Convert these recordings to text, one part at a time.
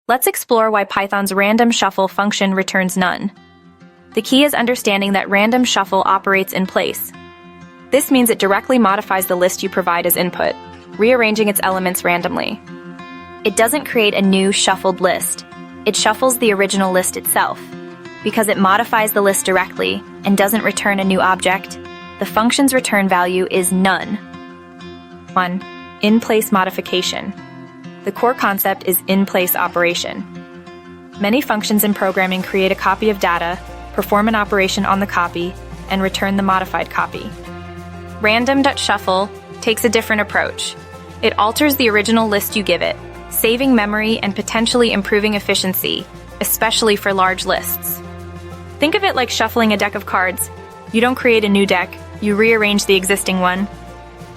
Let's explore why Python's random shuffle function returns none. The key is understanding that random shuffle operates in place. This means it directly modifies the list you provide as input, rearranging its elements randomly. It doesn't create a new shuffled list. It shuffles the original list itself. Because it modifies the list directly and doesn't return a new object, the function's return value is none. 1. In-place modification. The core concept is in-place operation. Many functions in programming create a copy of data, perform an operation on the copy, and return the modified copy. Random.shuffle takes a different approach. It alters the original list you give it, saving memory and potentially improving efficiency, especially for large lists. Think of it like shuffling a deck of cards. You don't create a new deck, you rearrange the existing one.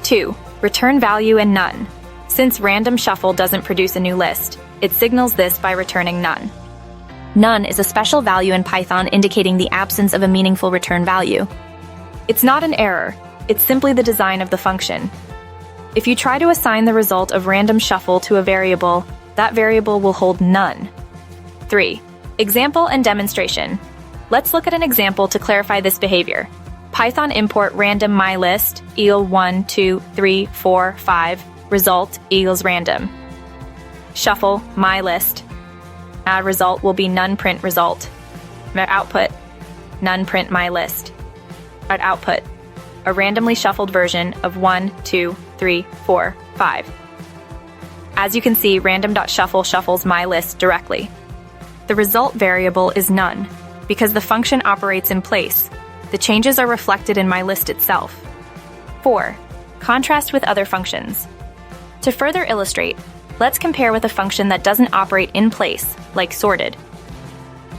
2. Return value and none. Since random shuffle doesn't produce a new list, it signals this by returning none. None is a special value in Python indicating the absence of a meaningful return value. It's not an error, it's simply the design of the function. If you try to assign the result of random shuffle to a variable, that variable will hold none. 3. Example and demonstration. Let's look at an example to clarify this behavior. Python import random mylist equal 1, 2, 3, 4, 5, result equals random. Shuffle mylist. Our result will be none print result. Our output, none print mylist. Our output, a randomly shuffled version of 1, 2, 3, 4, 5. As you can see, random.shuffle shuffles mylist directly. The result variable is none, because the function operates in place. The changes are reflected in mylist itself. 4. Contrast with other functions. To further illustrate, let's compare with a function that doesn't operate in place, like sorted.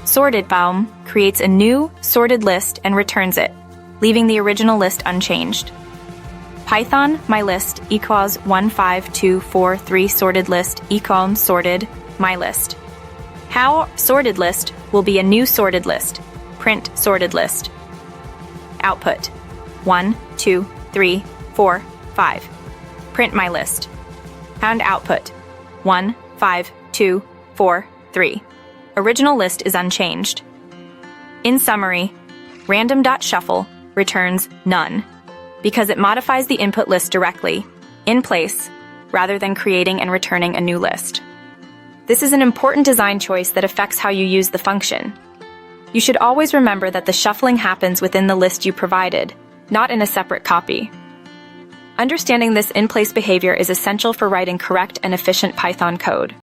Sorted baum creates a new sorted list and returns it, leaving the original list unchanged. Python mylist equals 15243 sorted list equals sorted mylist. How sorted list will be a new sorted list, print sorted list. Output 1, 2, 3, 4, 5. Print mylist. And output 1, 5, 2, 4, 3. Original list is unchanged. In summary, random.shuffle returns none, because it modifies the input list directly, in place, rather than creating and returning a new list. This is an important design choice that affects how you use the function. You should always remember that the shuffling happens within the list you provided, not in a separate copy. Understanding this in-place behavior is essential for writing correct and efficient Python code.